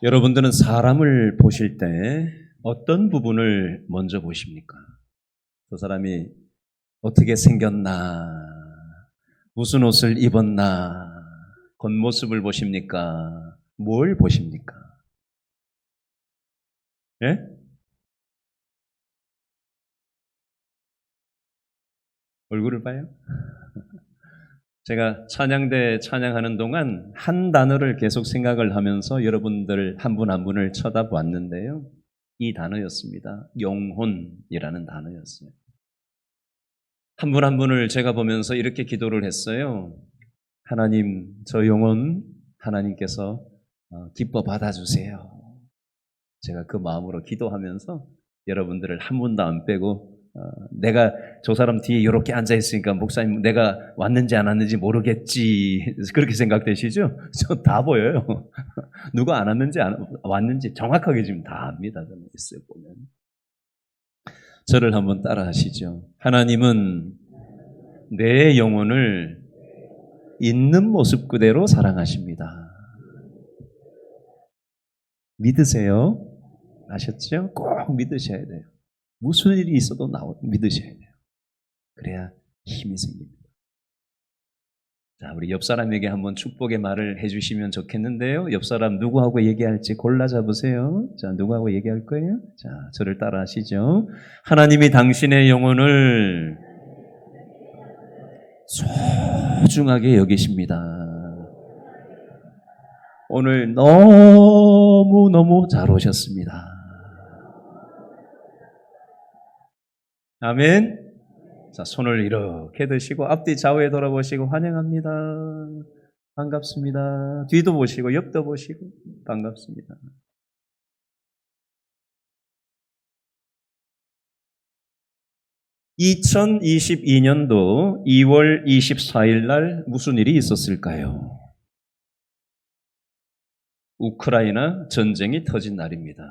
여러분들은 사람을 보실 때 어떤 부분을 먼저 보십니까? 그 사람이 어떻게 생겼나, 무슨 옷을 입었나, 겉모습을 보십니까? 뭘 보십니까? 예? 얼굴을 봐요? 제가 찬양대 찬양하는 동안 한 단어를 계속 생각을 하면서 여러분들 한 분 한 분을 쳐다봤는데요. 이 단어였습니다. 영혼이라는 단어였어요. 한 분 한 분을 제가 보면서 이렇게 기도를 했어요. 하나님, 저 영혼 하나님께서 기뻐 받아주세요. 제가 그 마음으로 기도하면서 여러분들을 한 분도 안 빼고 내가 저 사람 뒤에 이렇게 앉아있으니까 목사님 내가 왔는지 안 왔는지 모르겠지 그렇게 생각되시죠? 저 다 보여요. 누가 안 왔는지 안 왔는지 정확하게 지금 다 압니다. 저는 있어요 보면. 저를 한번 따라 하시죠. 하나님은 내 영혼을 있는 모습 그대로 사랑하십니다. 믿으세요? 아셨죠? 꼭 믿으셔야 돼요. 무슨 일이 있어도 믿으셔야 돼요. 그래야 힘이 생깁니다. 자, 우리 옆 사람에게 한번 축복의 말을 해주시면 좋겠는데요. 옆 사람 누구하고 얘기할지 골라 잡으세요. 자, 누구하고 얘기할 거예요? 자, 저를 따라 하시죠. 하나님이 당신의 영혼을 소중하게 여기십니다. 오늘 너무너무 잘 오셨습니다. 아멘. 자, 손을 이렇게 드시고 앞뒤 좌우에 돌아보시고 환영합니다. 반갑습니다. 뒤도 보시고 옆도 보시고 반갑습니다. (2022년도) 2월 24일 날 무슨 일이 있었을까요? 우크라이나 전쟁이 터진 날입니다.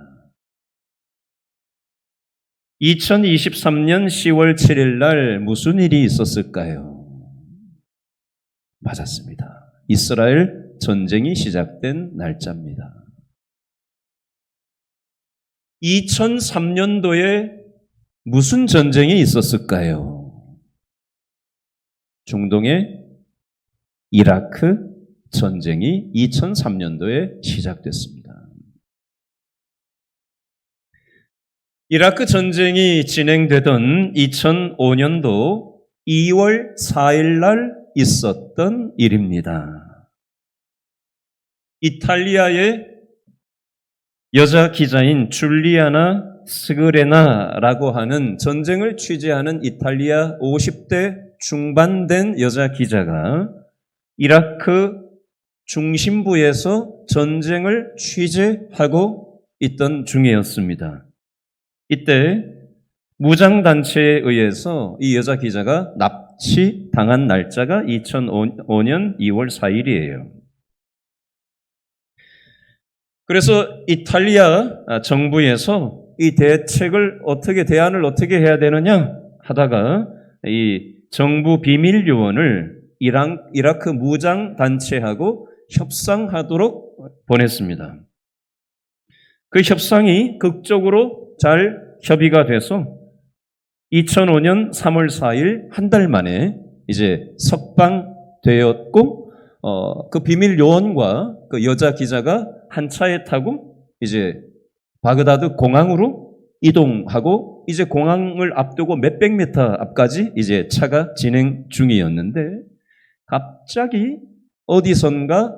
2023년 10월 7일 날 무슨 일이 있었을까요? 맞았습니다. 이스라엘 전쟁이 시작된 날짜입니다. 2003년도에 무슨 전쟁이 있었을까요? 중동의 이라크 전쟁이 2003년도에 시작됐습니다. 이라크 전쟁이 진행되던 2005년도 2월 4일 날 있었던 일입니다. 이탈리아의 여자 기자인 줄리아나 스그레나라고 하는 전쟁을 취재하는 이탈리아 50대 중반 된 여자 기자가 이라크 중심부에서 전쟁을 취재하고 있던 중이었습니다. 이때 무장단체에 의해서 이 여자 기자가 납치당한 날짜가 2005년 2월 4일이에요. 그래서 이탈리아 정부에서 이 대안을 어떻게 해야 되느냐 하다가 이 정부 비밀요원을 이라크 무장단체하고 협상하도록 보냈습니다. 그 협상이 극적으로 잘 협의가 돼서 2005년 3월 4일 한 달 만에 이제 석방되었고 그 비밀 요원과 그 여자 기자가 한 차에 타고 이제 바그다드 공항으로 이동하고 이제 공항을 앞두고 몇백 미터 앞까지 이제 차가 진행 중이었는데 갑자기 어디선가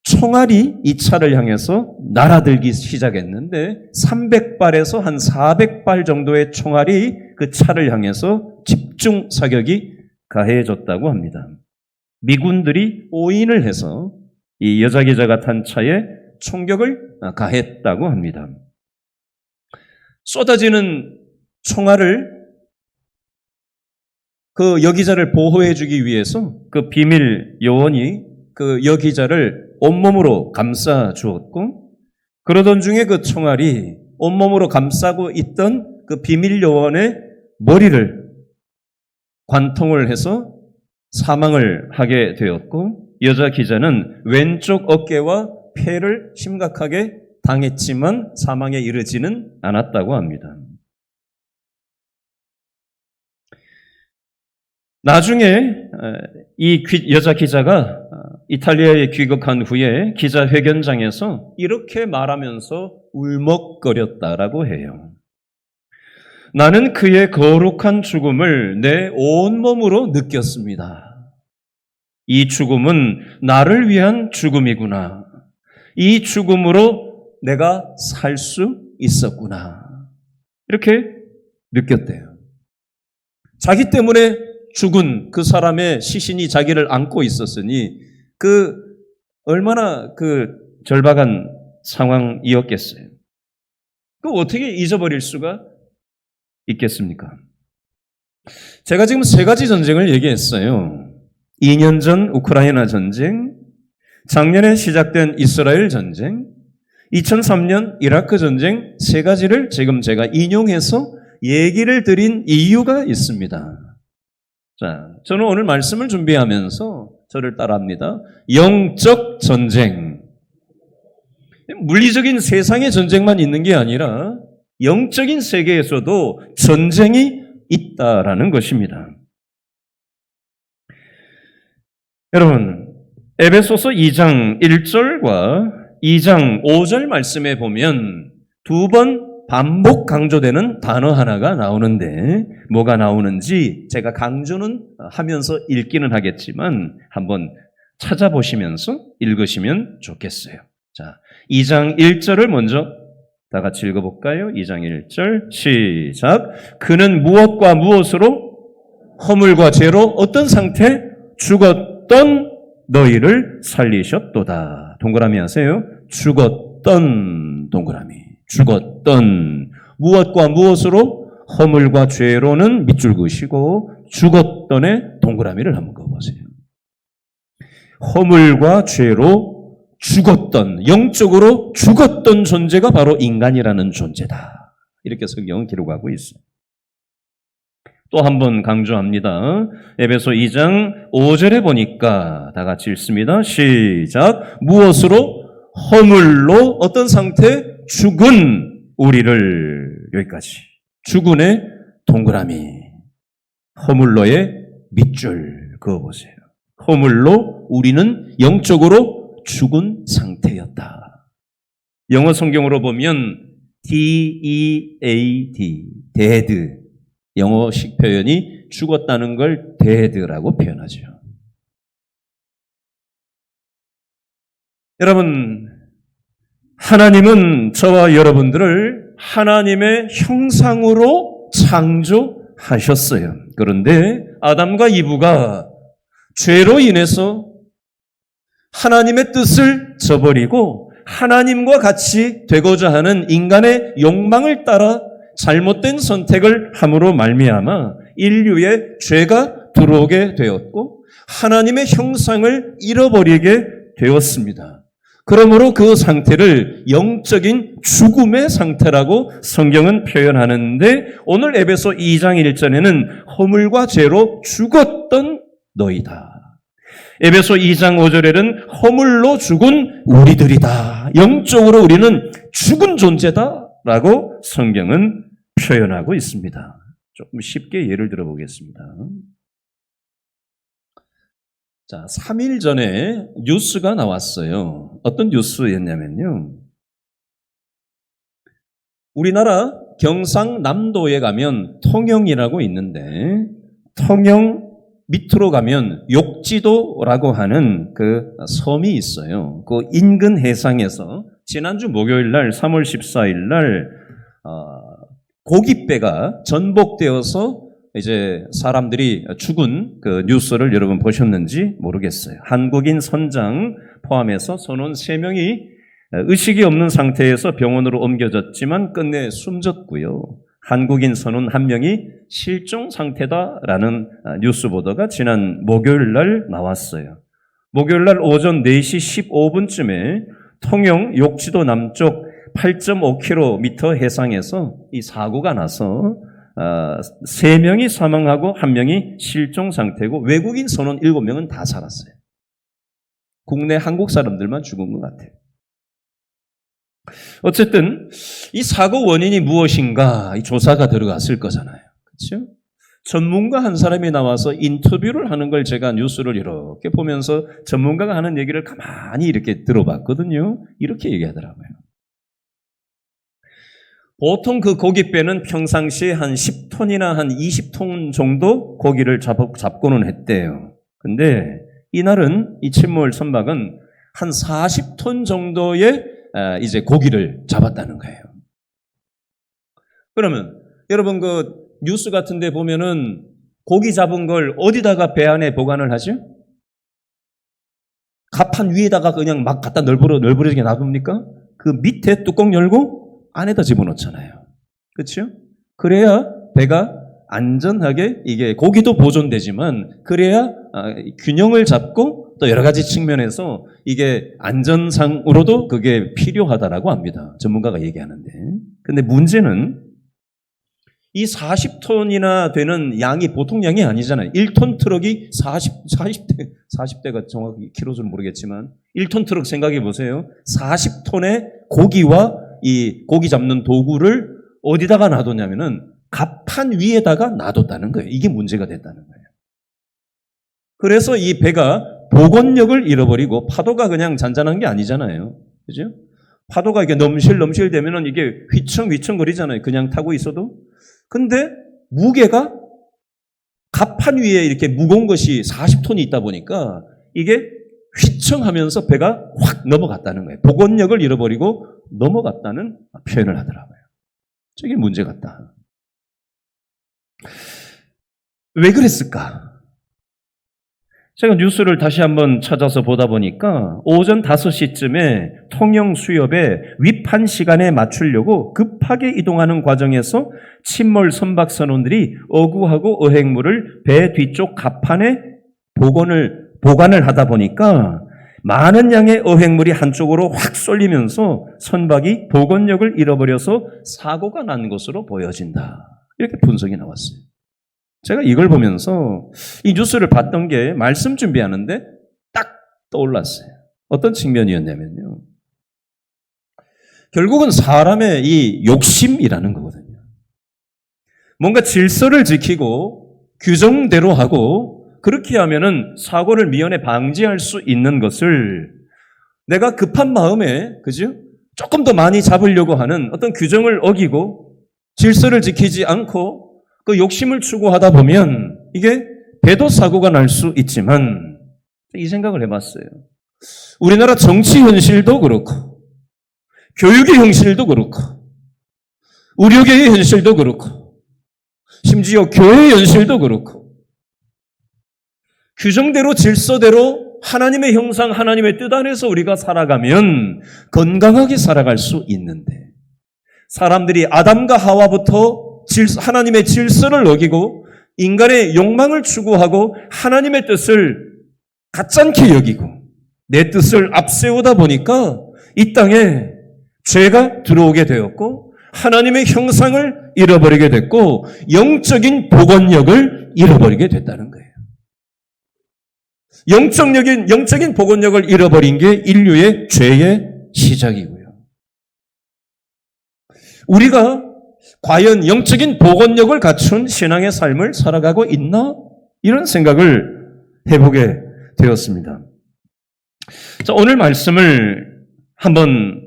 총알이 이 차를 향해서 날아들기 시작했는데 300발에서 한 400발 정도의 총알이 그 차를 향해서 집중 사격이 가해졌다고 합니다. 미군들이 오인을 해서 이 여자 기자가 탄 차에 총격을 가했다고 합니다. 쏟아지는 총알을 그 여기자를 보호해주기 위해서 그 비밀 요원이 그 여기자를 온몸으로 감싸 주었고 그러던 중에 그 총알이 온몸으로 감싸고 있던 그 비밀 요원의 머리를 관통을 해서 사망을 하게 되었고 여자 기자는 왼쪽 어깨와 폐를 심각하게 당했지만 사망에 이르지는 않았다고 합니다. 나중에 이 여자 기자가 이탈리아에 귀국한 후에 기자회견장에서 이렇게 말하면서 울먹거렸다라고 해요. 나는 그의 거룩한 죽음을 내 온몸으로 느꼈습니다. 이 죽음은 나를 위한 죽음이구나. 이 죽음으로 내가 살 수 있었구나. 이렇게 느꼈대요. 자기 때문에 죽은 그 사람의 시신이 자기를 안고 있었으니 얼마나 절박한 상황이었겠어요. 어떻게 잊어버릴 수가 있겠습니까? 제가 지금 세 가지 전쟁을 얘기했어요. 2년 전 우크라이나 전쟁, 작년에 시작된 이스라엘 전쟁, 2003년 이라크 전쟁, 세 가지를 지금 제가 인용해서 얘기를 드린 이유가 있습니다. 자, 저는 오늘 말씀을 준비하면서 저를 따라합니다. 영적 전쟁. 물리적인 세상의 전쟁만 있는 게 아니라 영적인 세계에서도 전쟁이 있다라는 것입니다. 여러분, 에베소서 2장 1절과 2장 5절 말씀에 보면 두 번 반복 강조되는 단어 하나가 나오는데 뭐가 나오는지 제가 강조는 하면서 읽기는 하겠지만 한번 찾아보시면서 읽으시면 좋겠어요. 자, 2장 1절을 먼저 다 같이 읽어볼까요? 2장 1절 시작. 그는 무엇과 무엇으로 허물과 죄로 어떤 상태? 죽었던 너희를 살리셨도다. 동그라미 하세요. 죽었던 동그라미. 죽었던 무엇과 무엇으로 허물과 죄로는 밑줄 그으시고 죽었던의 동그라미를 한번 그어보세요. 허물과 죄로 죽었던, 영적으로 죽었던 존재가 바로 인간이라는 존재다. 이렇게 성경은 기록하고 있어요. 또 한 번 강조합니다. 에베소 2장 5절에 보니까 다 같이 읽습니다. 시작. 무엇으로? 허물로 어떤 상태? 죽은 우리를, 여기까지. 죽은의 동그라미. 허물로의 밑줄 그어보세요. 허물로 우리는 영적으로 죽은 상태였다. 영어 성경으로 보면 dead, dead. 영어식 표현이 죽었다는 걸 dead라고 표현하죠. 여러분, 하나님은 저와 여러분들을 하나님의 형상으로 창조하셨어요. 그런데 아담과 이브가 죄로 인해서 하나님의 뜻을 저버리고 하나님과 같이 되고자 하는 인간의 욕망을 따라 잘못된 선택을 함으로 말미암아 인류의 죄가 들어오게 되었고 하나님의 형상을 잃어버리게 되었습니다. 그러므로 그 상태를 영적인 죽음의 상태라고 성경은 표현하는데 오늘 에베소 2장 1절에는 허물과 죄로 죽었던 너희다. 에베소 2장 5절에는 허물로 죽은 우리들이다. 영적으로 우리는 죽은 존재다라고 성경은 표현하고 있습니다. 조금 쉽게 예를 들어보겠습니다. 자, 3일 전에 뉴스가 나왔어요. 어떤 뉴스였냐면요. 우리나라 경상남도에 가면 통영이라고 있는데 통영 밑으로 가면 욕지도라고 하는 그 섬이 있어요. 그 인근 해상에서 지난주 목요일 날 3월 14일 날 고깃배가 전복되어서 이제 사람들이 죽은 그 뉴스를 여러분 보셨는지 모르겠어요. 한국인 선장 포함해서 선원 3명이 의식이 없는 상태에서 병원으로 옮겨졌지만 끝내 숨졌고요. 한국인 선원 1명이 실종 상태다라는 뉴스 보도가 지난 목요일 날 나왔어요. 목요일 날 오전 4시 15분쯤에 통영 욕지도 남쪽 8.5km 해상에서 이 사고가 나서 3명이 사망하고 1명이 실종 상태고 외국인 선원 7명은 다 살았어요. 국내 한국 사람들만 죽은 것 같아요. 어쨌든 이 사고 원인이 무엇인가 이 조사가 들어갔을 거잖아요. 그렇죠? 전문가 한 사람이 나와서 인터뷰를 하는 걸 제가 뉴스를 이렇게 보면서 전문가가 하는 얘기를 가만히 이렇게 들어봤거든요. 이렇게 얘기하더라고요. 보통 그 고깃배는 평상시에 한 10톤이나 한 20톤 정도 고기를 잡고는 했대요. 근데 이날은 이 침몰 선박은 한 40톤 정도의 이제 고기를 잡았다는 거예요. 그러면 여러분 그 뉴스 같은 데 보면은 고기 잡은 걸 어디다가 배 안에 보관을 하죠? 갑판 위에다가 그냥 막 갖다 널브러지게 놔둡니까? 그 밑에 뚜껑 열고 안에다 집어넣잖아요. 그렇죠? 그래야 배가 안전하게 이게 고기도 보존되지만 그래야 균형을 잡고 또 여러 가지 측면에서 이게 안전상으로도 그게 필요하다라고 합니다. 전문가가 얘기하는데. 근데 문제는 이 40톤이나 되는 양이 보통 양이 아니잖아요. 1톤 트럭이 40대가 정확히 키로수는 모르겠지만 1톤 트럭 생각해 보세요. 40톤의 고기와 이 고기 잡는 도구를 어디다가 놔뒀냐면은 갑판 위에다가 놔뒀다는 거예요. 이게 문제가 됐다는 거예요. 그래서 이 배가 복원력을 잃어버리고 파도가 그냥 잔잔한 게 아니잖아요. 그죠? 파도가 이게 넘실 되면은 이게 휘청휘청 거리잖아요. 그냥 타고 있어도. 근데 무게가 갑판 위에 이렇게 무거운 것이 40톤이 있다 보니까 이게 휘청하면서 배가 확 넘어갔다는 거예요. 복원력을 잃어버리고 넘어갔다는 표현을 하더라고요. 저게 문제 같다. 왜 그랬을까? 제가 뉴스를 다시 한번 찾아서 보다 보니까 오전 5시쯤에 통영 수협에 위판 시간에 맞추려고 급하게 이동하는 과정에서 침몰 선박 선원들이 어구하고 어획물을 배 뒤쪽 갑판에 보관을 하다 보니까 많은 양의 어획물이 한쪽으로 확 쏠리면서 선박이 복원력을 잃어버려서 사고가 난 것으로 보여진다. 이렇게 분석이 나왔어요. 제가 이걸 보면서 이 뉴스를 봤던 게 말씀 준비하는데 딱 떠올랐어요. 어떤 측면이었냐면요. 결국은 사람의 이 욕심이라는 거거든요. 뭔가 질서를 지키고 규정대로 하고 그렇게 하면은 사고를 미연에 방지할 수 있는 것을 내가 급한 마음에, 그죠? 조금 더 많이 잡으려고 하는 어떤 규정을 어기고 질서를 지키지 않고 그 욕심을 추구하다 보면 이게 배도 사고가 날 수 있지만 이 생각을 해봤어요. 우리나라 정치 현실도 그렇고 교육의 현실도 그렇고 의료계의 현실도 그렇고 심지어 교회의 현실도 그렇고 규정대로 질서대로 하나님의 형상, 하나님의 뜻 안에서 우리가 살아가면 건강하게 살아갈 수 있는데 사람들이 아담과 하와부터 하나님의 질서를 어기고 인간의 욕망을 추구하고 하나님의 뜻을 가짜않게 여기고 내 뜻을 앞세우다 보니까 이 땅에 죄가 들어오게 되었고 하나님의 형상을 잃어버리게 됐고 영적인 복원력을 잃어버리게 됐다는 거예요. 영적인 복원력을 잃어버린 게 인류의 죄의 시작이고요. 우리가 과연 영적인 복원력을 갖춘 신앙의 삶을 살아가고 있나? 이런 생각을 해보게 되었습니다. 자, 오늘 말씀을 한번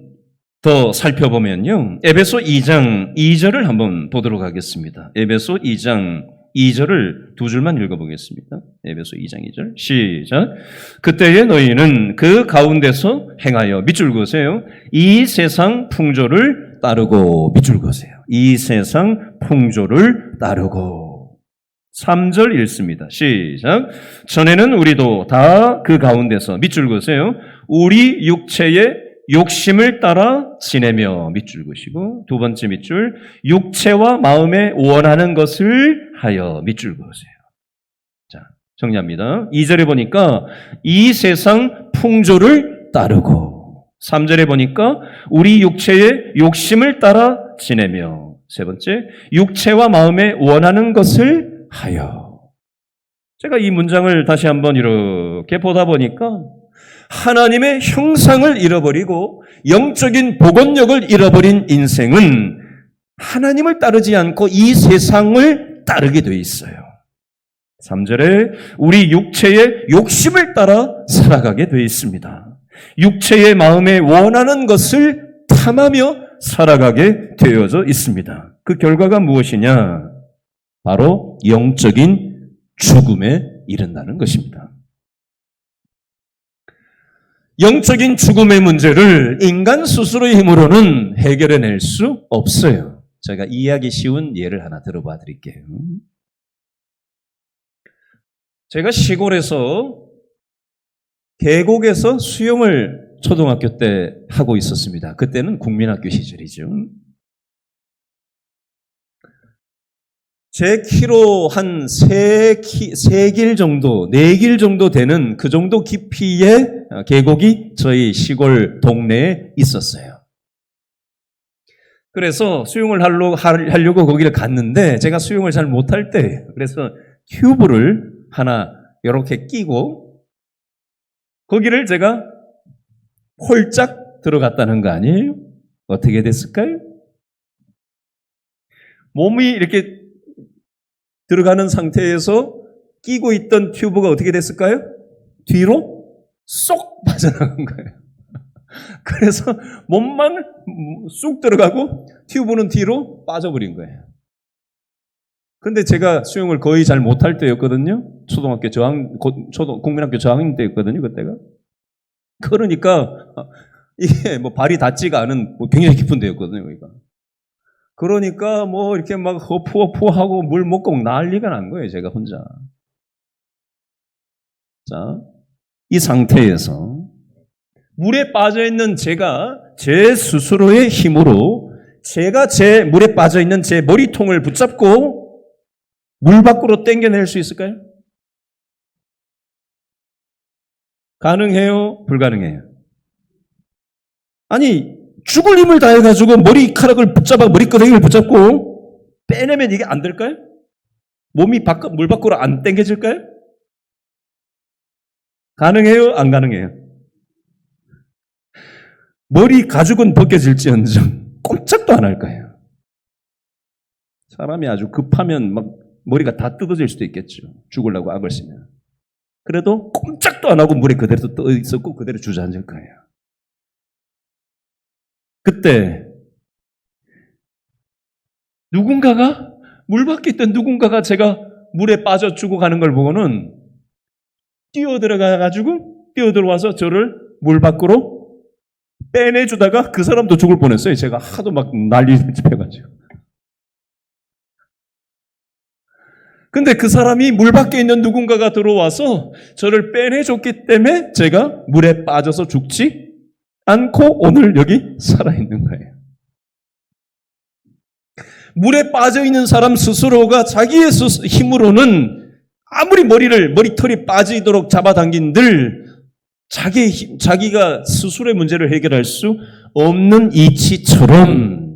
더 살펴보면요. 에베소 2장 2절을 한번 보도록 하겠습니다. 에베소 2장 2절을 두 줄만 읽어보겠습니다. 에베소 2장 2절 시작. 그때에 너희는 그 가운데서 행하여 밑줄 그으세요. 이 세상 풍조를 따르고 밑줄 그으세요. 이 세상 풍조를 따르고 3절 읽습니다. 시작. 전에는 우리도 다 그 가운데서 밑줄 그으세요. 우리 육체의 욕심을 따라 지내며 밑줄 그으시고 두 번째 밑줄 육체와 마음에 원하는 것을 하여 밑줄 그으세요. 자, 정리합니다. 2절에 보니까 이 세상 풍조를 따르고 3절에 보니까 우리 육체의 욕심을 따라 지내며 세 번째 육체와 마음에 원하는 것을 하여. 제가 이 문장을 다시 한번 이렇게 보다 보니까 하나님의 형상을 잃어버리고 영적인 복원력을 잃어버린 인생은 하나님을 따르지 않고 이 세상을 따르게 돼 있어요. 3절에 우리 육체의 욕심을 따라 살아가게 돼 있습니다. 육체의 마음에 원하는 것을 탐하며 살아가게 되어져 있습니다. 그 결과가 무엇이냐? 바로 영적인 죽음에 이른다는 것입니다. 영적인 죽음의 문제를 인간 스스로의 힘으로는 해결해낼 수 없어요. 제가 이해하기 쉬운 예를 하나 들어봐 드릴게요. 제가 시골에서 계곡에서 수영을 초등학교 때 하고 있었습니다. 그때는 국민학교 시절이죠. 제 키로 한 3길 정도, 4길 정도 되는 그 정도 깊이의 계곡이 저희 시골 동네에 있었어요. 그래서 수영을 하려고 거기를 갔는데 제가 수영을 잘 못할 때 그래서 튜브를 하나 이렇게 끼고 거기를 제가 홀짝 들어갔다는 거 아니에요? 어떻게 됐을까요? 몸이 이렇게 들어가는 상태에서 끼고 있던 튜브가 어떻게 됐을까요? 뒤로 쏙 빠져나간 거예요. 그래서 몸만 쑥 들어가고 튜브는 뒤로 빠져버린 거예요. 근데 제가 수영을 거의 잘 못할 때였거든요. 국민학교 저학년 때였거든요, 그때가. 그러니까 이게 뭐 발이 닿지가 않은 굉장히 깊은 데였거든요, 여기가. 그러니까 뭐 이렇게 막 허푸허푸하고 물 먹고 난리가 난 거예요, 제가 혼자. 자, 이 상태에서 물에 빠져있는 제가 제 스스로의 힘으로 제가 제 물에 빠져있는 제 머리통을 붙잡고 물 밖으로 당겨낼 수 있을까요? 가능해요? 불가능해요? 아니, 죽을 힘을 다해가지고 머리카락을 붙잡아 머리끄댕이를 붙잡고 빼내면 이게 안 될까요? 몸이 물 밖으로 안 당겨질까요? 가능해요? 안 가능해요? 머리 가죽은 벗겨질지언정 꼼짝도 안 할 거예요. 사람이 아주 급하면 막 머리가 다 뜯어질 수도 있겠죠. 죽으려고 악을 쓰면. 그래도 꼼짝도 안 하고 물에 그대로 떠 있었고 그대로 주저앉을 거예요. 그때 누군가가 물 밖에 있던 누군가가 제가 물에 빠져 죽어가는 걸 보고는 뛰어들어와서 저를 물 밖으로 빼내주다가 그 사람도 죽을 뻔했어요. 제가 하도 막 난리 집혀가지고. 근데 그 사람이 물 밖에 있는 누군가가 들어와서 저를 빼내줬기 때문에 제가 물에 빠져서 죽지 않고 오늘 여기 살아있는 거예요. 물에 빠져있는 사람 스스로가 자기의 힘으로는 아무리 머리털이 빠지도록 잡아당긴들 자기가 스스로의 문제를 해결할 수 없는 이치처럼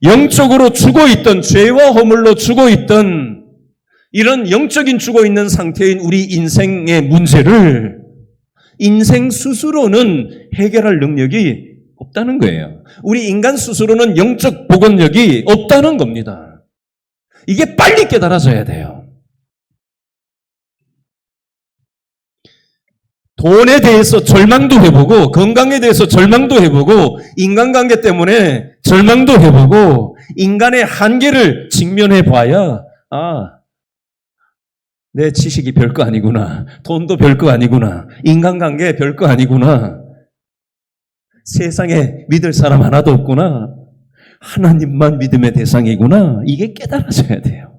영적으로 죽어있던 죄와 허물로 죽어있던 이런 영적인 죽어있는 상태인 우리 인생의 문제를 인생 스스로는 해결할 능력이 없다는 거예요. 우리 인간 스스로는 영적 복원력이 없다는 겁니다. 이게 빨리 깨달아져야 돼요. 돈에 대해서 절망도 해보고 건강에 대해서 절망도 해보고 인간관계 때문에 절망도 해보고 인간의 한계를 직면해 봐야 내 지식이 별거 아니구나. 돈도 별거 아니구나. 인간관계 별거 아니구나. 세상에 믿을 사람 하나도 없구나. 하나님만 믿음의 대상이구나. 이게 깨달아져야 돼요.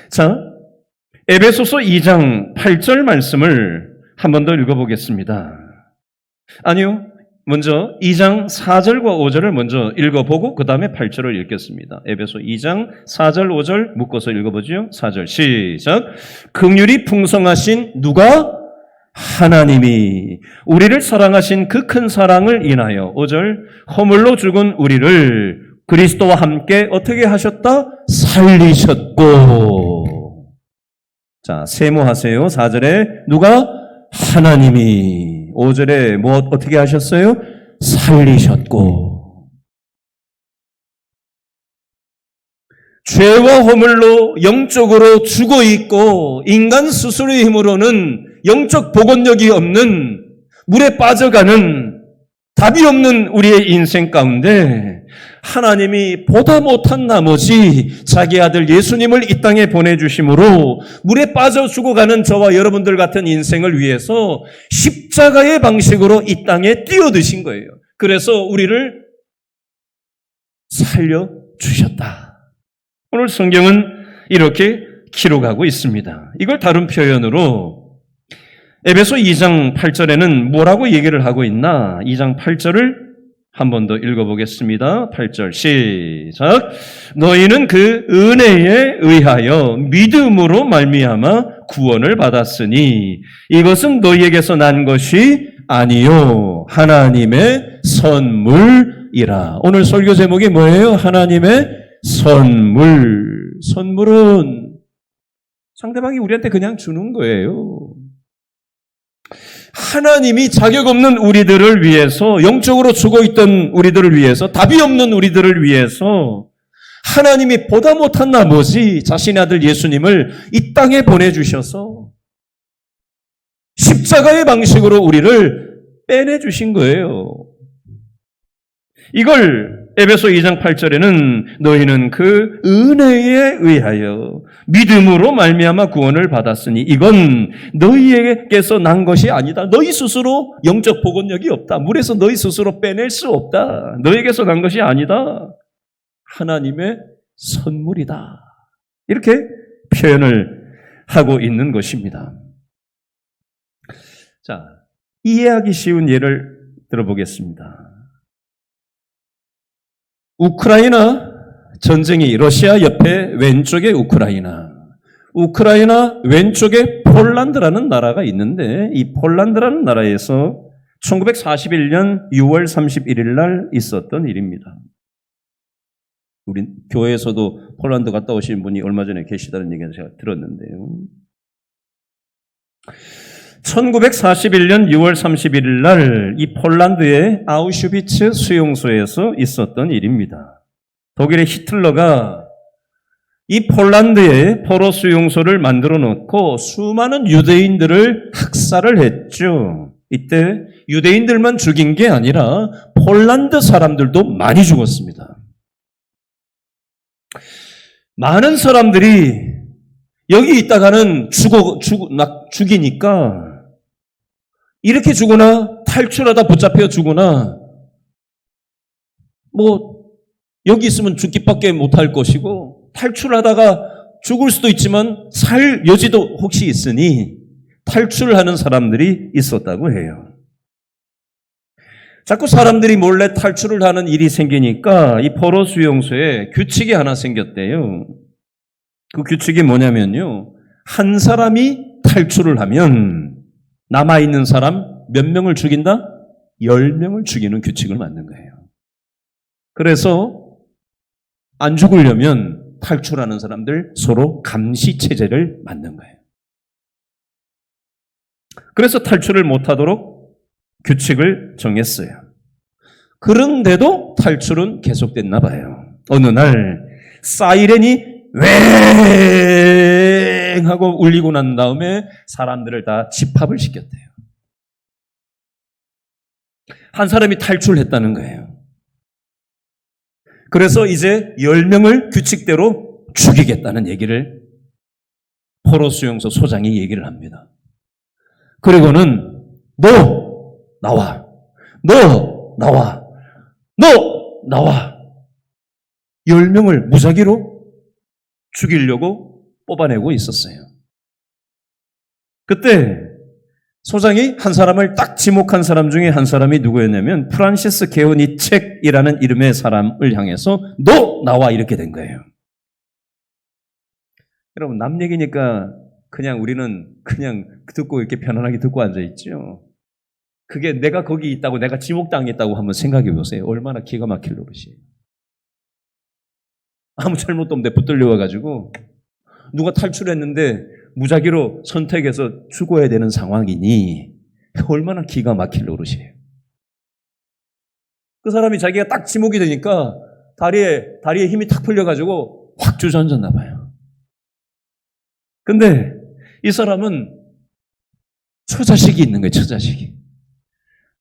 자, 에베소서 2장 8절 말씀을 한 번 더 읽어보겠습니다. 아니요. 먼저 2장 4절과 5절을 먼저 읽어보고 그 다음에 8절을 읽겠습니다. 에베소 2장 4절 5절 묶어서 읽어보죠. 4절 시작. 긍휼이 풍성하신 누가? 하나님이 우리를 사랑하신 그 큰 사랑을 인하여 5절 허물로 죽은 우리를 그리스도와 함께 어떻게 하셨다? 살리셨고. 자, 세모하세요. 4절에 누가? 하나님이. 5절에 뭐 어떻게 하셨어요? 살리셨고. 죄와 허물로 영적으로 죽어 있고 인간 스스로의 힘으로는 영적 복원력이 없는 물에 빠져가는 답이 없는 우리의 인생 가운데 하나님이 보다 못한 나머지 자기 아들 예수님을 이 땅에 보내주심으로 물에 빠져 죽어가는 저와 여러분들 같은 인생을 위해서 십자가의 방식으로 이 땅에 뛰어드신 거예요. 그래서 우리를 살려주셨다. 오늘 성경은 이렇게 기록하고 있습니다. 이걸 다른 표현으로 에베소 2장 8절에는 뭐라고 얘기를 하고 있나? 2장 8절을 한 번 더 읽어보겠습니다. 8절 시작. 너희는 그 은혜에 의하여 믿음으로 말미암아 구원을 받았으니 이것은 너희에게서 난 것이 아니요 하나님의 선물이라. 오늘 설교 제목이 뭐예요? 하나님의 선물. 선물은 상대방이 우리한테 그냥 주는 거예요. 하나님이 자격 없는 우리들을 위해서, 영적으로 죽어있던 우리들을 위해서, 답이 없는 우리들을 위해서 하나님이 보다 못한 나머지 자신의 아들 예수님을 이 땅에 보내주셔서 십자가의 방식으로 우리를 빼내주신 거예요. 이걸 에베소 2장 8절에는 너희는 그 은혜에 의하여 믿음으로 말미암아 구원을 받았으니 이건 너희에게서 난 것이 아니다. 너희 스스로 영적 복원력이 없다. 물에서 너희 스스로 빼낼 수 없다. 너희에게서 난 것이 아니다. 하나님의 선물이다. 이렇게 표현을 하고 있는 것입니다. 자, 이해하기 쉬운 예를 들어보겠습니다. 우크라이나 전쟁이 러시아 옆에 왼쪽에 우크라이나 왼쪽에 폴란드라는 나라가 있는데 이 폴란드라는 나라에서 1941년 6월 31일 날 있었던 일입니다. 우리 교회에서도 폴란드 갔다 오신 분이 얼마 전에 계시다는 얘기를 제가 들었는데요. 1941년 6월 31일 날 이 폴란드의 아우슈비츠 수용소에서 있었던 일입니다. 독일의 히틀러가 이 폴란드에 포로 수용소를 만들어 놓고 수많은 유대인들을 학살을 했죠. 이때 유대인들만 죽인 게 아니라 폴란드 사람들도 많이 죽었습니다. 많은 사람들이 여기 있다가는 죽이니까 이렇게 죽거나 탈출하다 붙잡혀 죽거나 여기 있으면 죽기밖에 못할 것이고 탈출하다가 죽을 수도 있지만 살 여지도 혹시 있으니 탈출을 하는 사람들이 있었다고 해요. 자꾸 사람들이 몰래 탈출을 하는 일이 생기니까 이 포로 수용소에 규칙이 하나 생겼대요. 그 규칙이 뭐냐면요. 한 사람이 탈출을 하면 남아있는 사람 몇 명을 죽인다? 10명을 죽이는 규칙을 만든 거예요. 그래서 안 죽으려면 탈출하는 사람들 서로 감시체제를 만든 거예요. 그래서 탈출을 못하도록 규칙을 정했어요. 그런데도 탈출은 계속됐나 봐요. 어느 날 사이렌이 웽 하고 울리고 난 다음에 사람들을 다 집합을 시켰대요. 한 사람이 탈출했다는 거예요. 그래서 이제 10명을 규칙대로 죽이겠다는 얘기를 포로 수용소 소장이 얘기를 합니다. 그리고는 너 나와, 너 나와, 너 나와. 10명을 무작위로 죽이려고 뽑아내고 있었어요. 그때 소장이 한 사람을 딱 지목한 사람 중에 한 사람이 누구였냐면 프란시스 게오니책이라는 이름의 사람을 향해서 너 나와 이렇게 된 거예요. 여러분 남 얘기니까 그냥 우리는 그냥 듣고 이렇게 편안하게 듣고 앉아있죠. 그게 내가 거기 있다고 내가 지목당했다고 한번 생각해 보세요. 얼마나 기가 막힐 노릇이에요. 아무 잘못도 없는데 붙들려 와가지고 누가 탈출했는데 무작위로 선택해서 죽어야 되는 상황이니 얼마나 기가 막힐 노릇이에요. 그 사람이 자기가 딱 지목이 되니까 다리에 힘이 탁 풀려가지고 확 주저앉았나 봐요. 근데 이 사람은 처자식이 있는 거예요, 처자식이.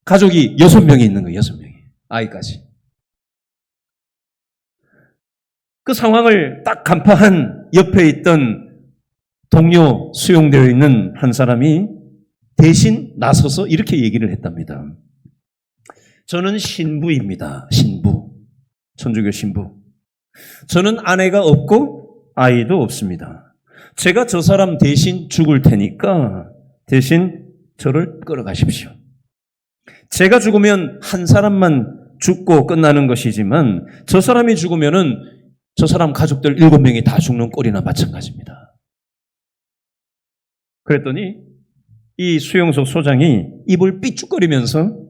가족이 6명이 있는 거예요, 6명이. 아이까지. 그 상황을 딱 간파한 옆에 있던 동료 수용되어 있는 한 사람이 대신 나서서 이렇게 얘기를 했답니다. 저는 신부입니다. 신부. 천주교 신부. 저는 아내가 없고 아이도 없습니다. 제가 저 사람 대신 죽을 테니까 대신 저를 끌어가십시오. 제가 죽으면 한 사람만 죽고 끝나는 것이지만 저 사람이 죽으면은 저 사람 가족들 7명이 다 죽는 꼴이나 마찬가지입니다. 그랬더니 이 수용소 소장이 입을 삐죽거리면서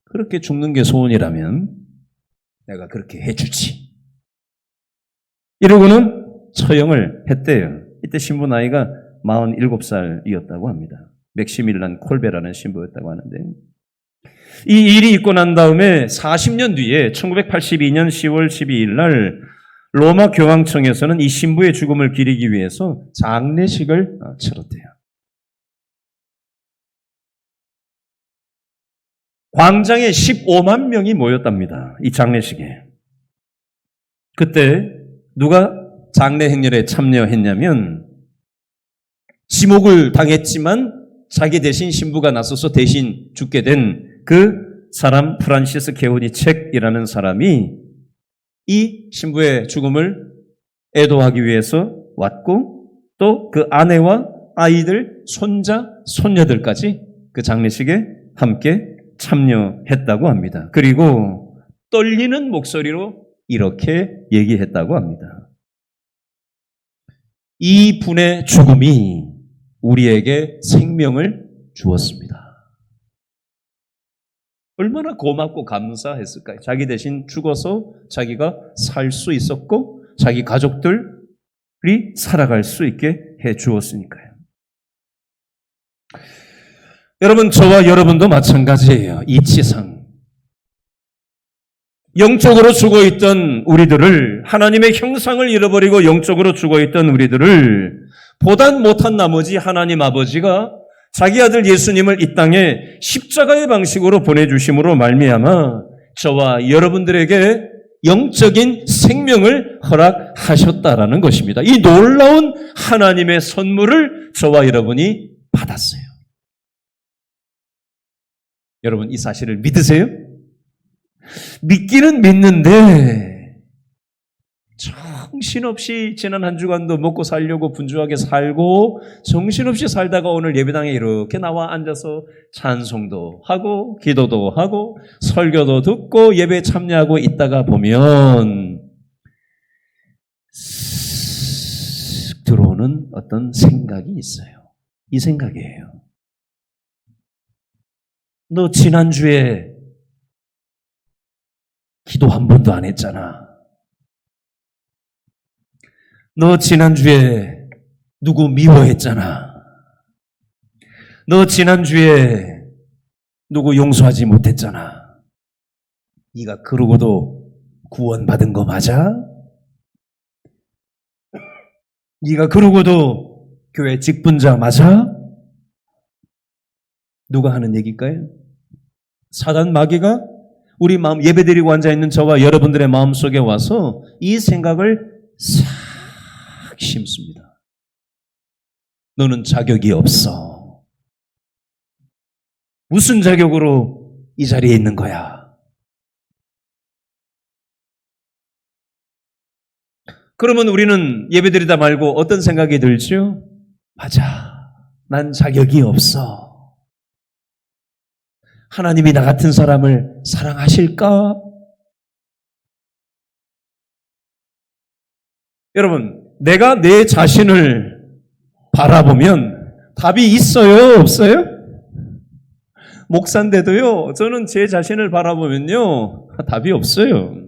그렇게 죽는 게 소원이라면 내가 그렇게 해주지. 이러고는 처형을 했대요. 이때 신부 나이가 47살이었다고 합니다. 맥시밀란 콜베라는 신부였다고 하는데 이 일이 있고 난 다음에 40년 뒤에 1982년 10월 12일 날 로마 교황청에서는 이 신부의 죽음을 기리기 위해서 장례식을 치렀대요. 광장에 15만 명이 모였답니다. 이 장례식에. 그때 누가 장례 행렬에 참여했냐면 지목을 당했지만 자기 대신 신부가 나서서 대신 죽게 된 그 사람 프란시스 게오니책이라는 사람이 이 신부의 죽음을 애도하기 위해서 왔고 또 그 아내와 아이들, 손자, 손녀들까지 그 장례식에 함께 참여했다고 합니다. 그리고 떨리는 목소리로 이렇게 얘기했다고 합니다. 이 분의 죽음이 우리에게 생명을 주었습니다. 얼마나 고맙고 감사했을까요? 자기 대신 죽어서 자기가 살 수 있었고 자기 가족들이 살아갈 수 있게 해 주었으니까요. 여러분, 저와 여러분도 마찬가지예요. 이치상. 영적으로 죽어있던 우리들을, 하나님의 형상을 잃어버리고 영적으로 죽어있던 우리들을 보단 못한 나머지 하나님 아버지가 자기 아들 예수님을 이 땅에 십자가의 방식으로 보내주심으로 말미암아 저와 여러분들에게 영적인 생명을 허락하셨다라는 것입니다. 이 놀라운 하나님의 선물을 저와 여러분이 받았어요. 여러분, 이 사실을 믿으세요? 믿기는 믿는데 정신없이 지난 한 주간도 먹고 살려고 분주하게 살고 정신없이 살다가 오늘 예배당에 이렇게 나와 앉아서 찬송도 하고 기도도 하고 설교도 듣고 예배 참여하고 있다가 보면 쓱 들어오는 어떤 생각이 있어요. 이 생각이에요. 너 지난주에 기도 한 번도 안 했잖아. 너 지난주에 누구 미워했잖아. 너 지난주에 누구 용서하지 못했잖아. 네가 그러고도 구원받은 거 맞아? 네가 그러고도 교회 직분자 맞아? 누가 하는 얘기일까요? 사단 마귀가 우리 마음 예배드리고 앉아있는 저와 여러분들의 마음속에 와서 이 생각을 싹 심습니다. 너는 자격이 없어. 무슨 자격으로 이 자리에 있는 거야? 그러면 우리는 예배드리다 말고 어떤 생각이 들죠? 맞아. 난 자격이 없어. 하나님이 나 같은 사람을 사랑하실까? 여러분, 내가 내 자신을 바라보면 답이 있어요? 없어요? 목사인데도요, 저는 제 자신을 바라보면요, 답이 없어요.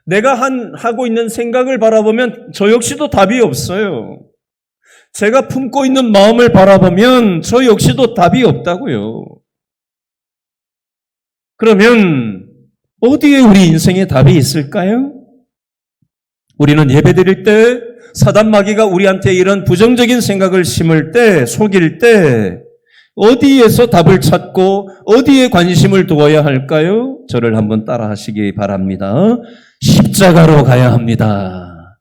내가 하고 있는 생각을 바라보면 저 역시도 답이 없어요. 제가 품고 있는 마음을 바라보면 저 역시도 답이 없다고요. 그러면 어디에 우리 인생에 답이 있을까요? 우리는 예배드릴 때 사단 마귀가 우리한테 이런 부정적인 생각을 심을 때, 속일 때 어디에서 답을 찾고 어디에 관심을 두어야 할까요? 저를 한번 따라 하시기 바랍니다. 십자가로 가야 합니다.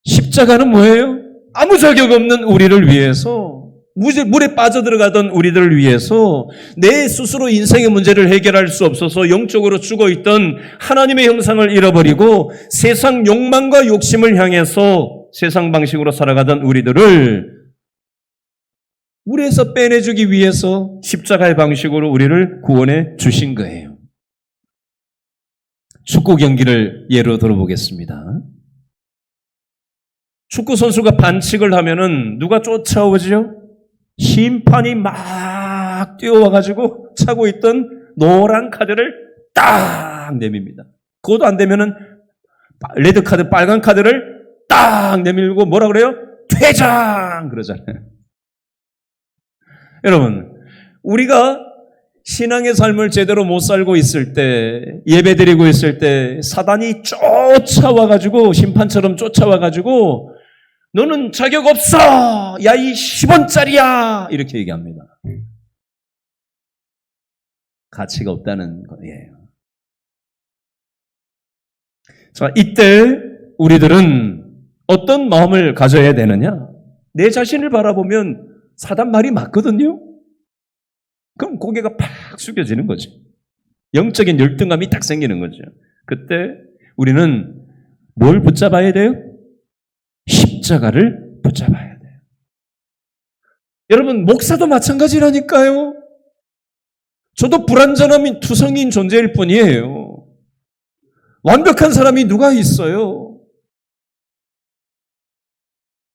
십자가는 뭐예요? 아무 자격 없는 우리를 위해서, 물에 빠져들어가던 우리들을 위해서 내 스스로 인생의 문제를 해결할 수 없어서 영적으로 죽어있던 하나님의 형상을 잃어버리고 세상 욕망과 욕심을 향해서 세상 방식으로 살아가던 우리들을 물에서 빼내주기 위해서 십자가의 방식으로 우리를 구원해 주신 거예요. 축구 경기를 예로 들어보겠습니다. 축구 선수가 반칙을 하면은 누가 쫓아오죠? 심판이 막 뛰어와가지고 차고 있던 노란 카드를 딱 내밉니다. 그것도 안 되면은 레드 카드, 빨간 카드를 딱 내밀고 뭐라 그래요? 퇴장! 그러잖아요. 여러분, 우리가 신앙의 삶을 제대로 못 살고 있을 때, 예배드리고 있을 때 사단이 쫓아와가지고, 심판처럼 쫓아와가지고 너는 자격 없어! 야, 이 10원짜리야! 이렇게 얘기합니다. 가치가 없다는 거예요. 자, 이때 우리들은 어떤 마음을 가져야 되느냐? 내 자신을 바라보면 사단 말이 맞거든요? 그럼 고개가 팍 숙여지는 거죠. 영적인 열등감이 딱 생기는 거죠. 그때 우리는 뭘 붙잡아야 돼요? 십자가를 붙잡아야 돼요. 여러분, 목사도 마찬가지라니까요. 저도 불완전한 투성인 존재일 뿐이에요. 완벽한 사람이 누가 있어요?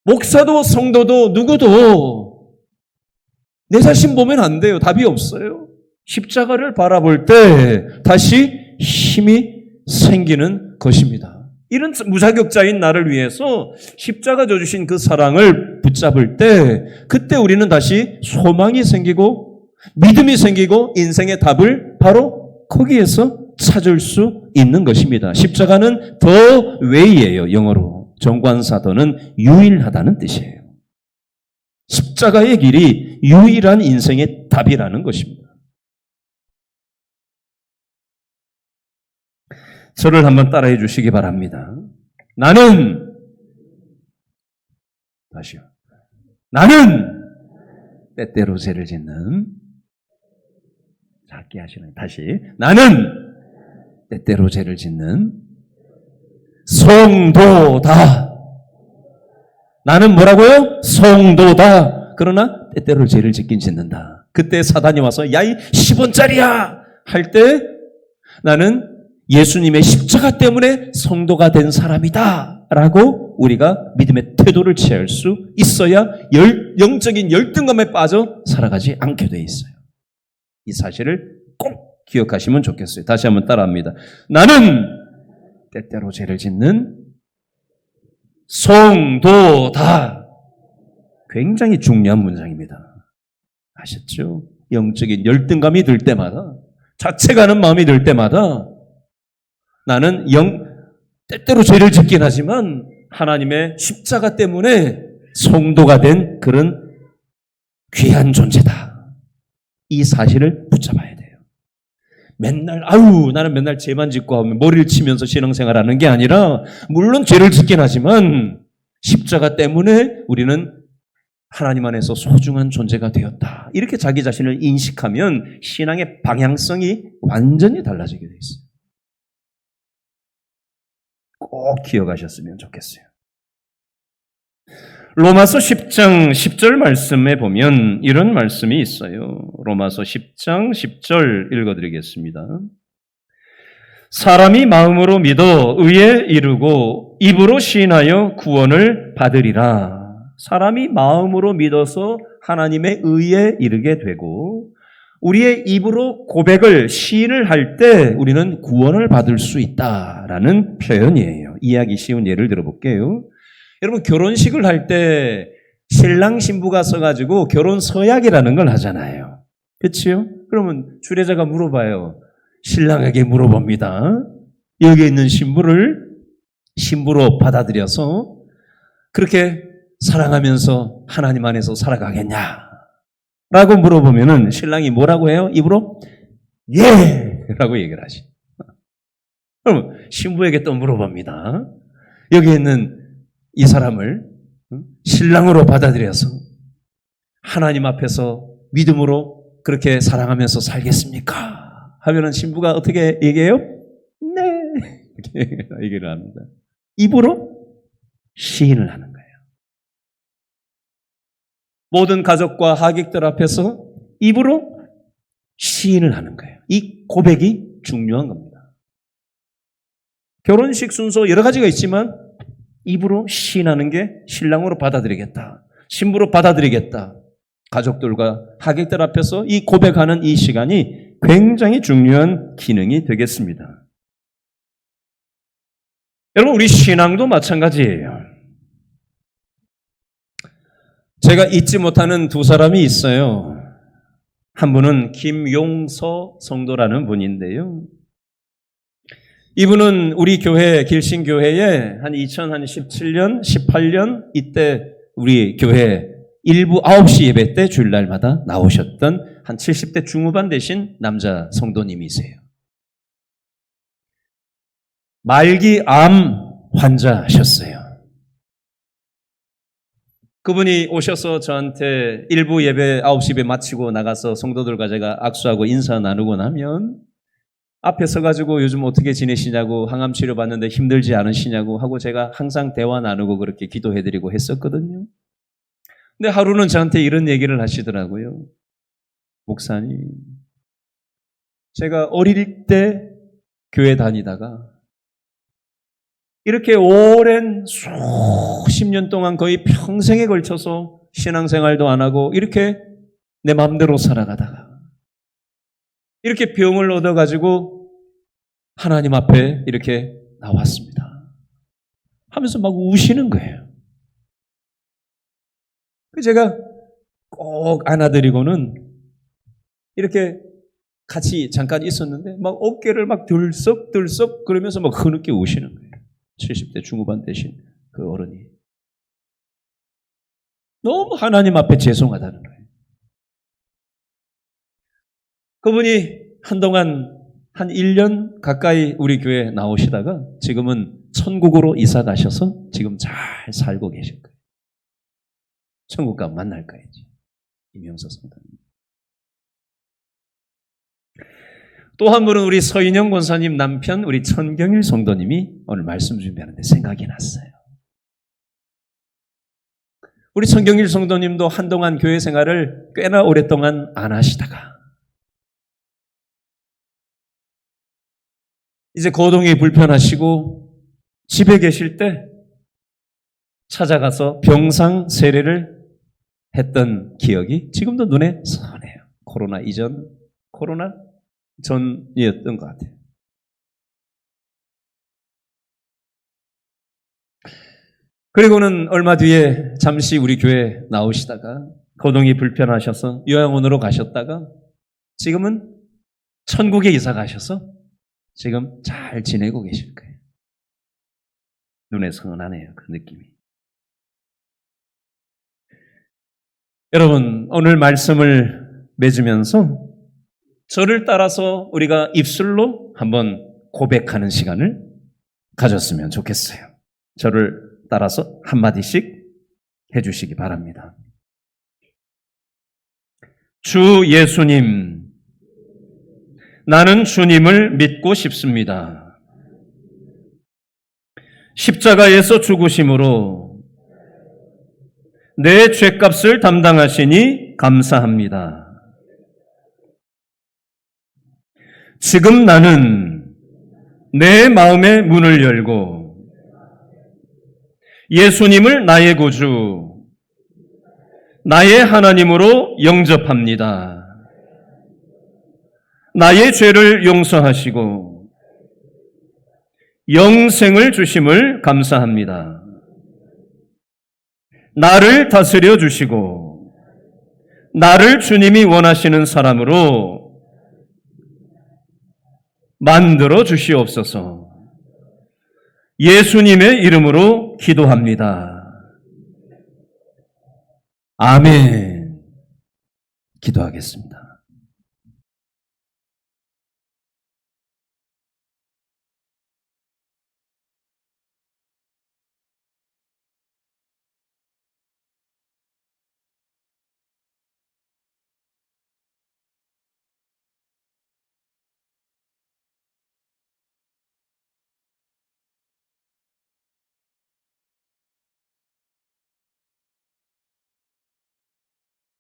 목사도 성도도 누구도 내 자신 보면 안 돼요. 답이 없어요. 십자가를 바라볼 때 다시 힘이 생기는 것입니다. 이런 무자격자인 나를 위해서 십자가 져주신 그 사랑을 붙잡을 때 그때 우리는 다시 소망이 생기고 믿음이 생기고 인생의 답을 바로 거기에서 찾을 수 있는 것입니다. 십자가는 the way예요. 영어로. 정관사도는 유일하다는 뜻이에요. 십자가의 길이 유일한 인생의 답이라는 것입니다. 저를 한번 따라해 주시기 바랍니다. 다시요. 나는 때때로 죄를 짓는, 작게 하시나요? 다시. 나는 때때로 죄를 짓는 성도다. 나는 뭐라고요? 성도다. 그러나 때때로 죄를 짓긴 짓는다. 그때 사단이 와서 야, 이 10원짜리야! 할 때 나는 예수님의 십자가 때문에 성도가 된 사람이다 라고 우리가 믿음의 태도를 취할 수 있어야 영적인 열등감에 빠져 살아가지 않게 돼 있어요. 이 사실을 꼭 기억하시면 좋겠어요. 다시 한번 따라합니다. 나는 때때로 죄를 짓는 성도다. 굉장히 중요한 문장입니다. 아셨죠? 영적인 열등감이 들 때마다, 자책하는 마음이 들 때마다 나는 때때로 죄를 짓긴 하지만 하나님의 십자가 때문에 성도가 된 그런 귀한 존재다. 이 사실을 붙잡아야 돼요. 나는 맨날 죄만 짓고 하면 머리를 치면서 신앙생활하는 게 아니라 물론 죄를 짓긴 하지만 십자가 때문에 우리는 하나님 안에서 소중한 존재가 되었다. 이렇게 자기 자신을 인식하면 신앙의 방향성이 완전히 달라지게 돼 있어요. 꼭 기억하셨으면 좋겠어요. 로마서 10장 10절 말씀에 보면 이런 말씀이 있어요. 로마서 10장 10절 읽어드리겠습니다. 사람이 마음으로 믿어 의에 이르고 입으로 시인하여 구원을 받으리라. 사람이 마음으로 믿어서 하나님의 의에 이르게 되고 우리의 입으로 고백을 시인을 할 때 우리는 구원을 받을 수 있다라는 표현이에요. 이해하기 쉬운 예를 들어볼게요. 여러분 결혼식을 할 때 신랑 신부가 서가지고 결혼 서약이라는 걸 하잖아요. 그렇죠? 그러면 주례자가 물어봐요. 신랑에게 물어봅니다. 여기 있는 신부를 신부로 받아들여서 그렇게 사랑하면서 하나님 안에서 살아가겠냐? 라고 물어보면은 신랑이 뭐라고 해요? 입으로 예! 라고 얘기를 하시. 그럼 신부에게 또 물어봅니다. 여기 있는 이 사람을 신랑으로 받아들여서 하나님 앞에서 믿음으로 그렇게 사랑하면서 살겠습니까? 하면은 신부가 어떻게 얘기해요? 네! 이렇게 얘기를 합니다. 입으로 시인을 하는 거예요. 모든 가족과 하객들 앞에서 입으로 시인을 하는 거예요. 이 고백이 중요한 겁니다. 결혼식 순서 여러 가지가 있지만 입으로 시인하는 게 신랑으로 받아들이겠다. 신부로 받아들이겠다. 가족들과 하객들 앞에서 이 고백하는 이 시간이 굉장히 중요한 기능이 되겠습니다. 여러분 우리 신앙도 마찬가지예요. 제가 잊지 못하는 두 사람이 있어요. 한 분은 김용서 성도라는 분인데요. 이분은 우리 교회 길신교회에 한 2017년, 18년 이때 우리 교회 일부 9시 예배 때 주일날마다 나오셨던 한 70대 중후반 되신 남자 성도님이세요. 말기 암 환자셨어요. 그분이 오셔서 저한테 일부 예배 9시 예배 마치고 나가서 성도들과 제가 악수하고 인사 나누고 나면 앞에 서가지고 요즘 어떻게 지내시냐고 항암 치료 받는데 힘들지 않으시냐고 하고 제가 항상 대화 나누고 그렇게 기도해드리고 했었거든요. 근데 하루는 저한테 이런 얘기를 하시더라고요. 목사님, 제가 어릴 때 교회 다니다가 이렇게 오랜 수십 년 동안 거의 평생에 걸쳐서 신앙생활도 안 하고 이렇게 내 마음대로 살아가다가 이렇게 병을 얻어가지고 하나님 앞에 이렇게 나왔습니다. 하면서 막 우시는 거예요. 제가 꼭 안아드리고는 이렇게 같이 잠깐 있었는데 막 어깨를 막 들썩들썩 그러면서 막 흐느끼 우시는 거예요. 70대 중후반 되신 그 어른이. 너무 하나님 앞에 죄송하다는 거예요. 그분이 한동안 한 1년 가까이 우리 교회에 나오시다가 지금은 천국으로 이사 가셔서 지금 잘 살고 계실 거예요. 천국 가면 만날 거예요. 임영서 성도님. 또 한 분은 우리 서인영 권사님 남편 우리 천경일 성도님이 오늘 말씀 준비하는데 생각이 났어요. 우리 천경일 성도님도 한동안 교회 생활을 꽤나 오랫동안 안 하시다가 이제 거동이 불편하시고 집에 계실 때 찾아가서 병상 세례를 했던 기억이 지금도 눈에 선해요. 코로나 이전, 코로나 전이었던 것 같아요. 그리고는 얼마 뒤에 잠시 우리 교회 나오시다가 거동이 불편하셔서 요양원으로 가셨다가 지금은 천국에 이사 가셔서 지금 잘 지내고 계실 거예요. 눈에 선하네요. 그 느낌이. 여러분 오늘 말씀을 맺으면서 저를 따라서 우리가 입술로 한번 고백하는 시간을 가졌으면 좋겠어요. 저를 따라서 한마디씩 해주시기 바랍니다. 주 예수님, 나는 주님을 믿고 싶습니다. 십자가에서 죽으심으로 내 죄값을 담당하시니 감사합니다. 지금 나는 내 마음의 문을 열고 예수님을 나의 구주, 나의 하나님으로 영접합니다. 나의 죄를 용서하시고 영생을 주심을 감사합니다. 나를 다스려 주시고 나를 주님이 원하시는 사람으로 만들어 주시옵소서. 예수님의 이름으로 기도합니다. 아멘. 기도하겠습니다.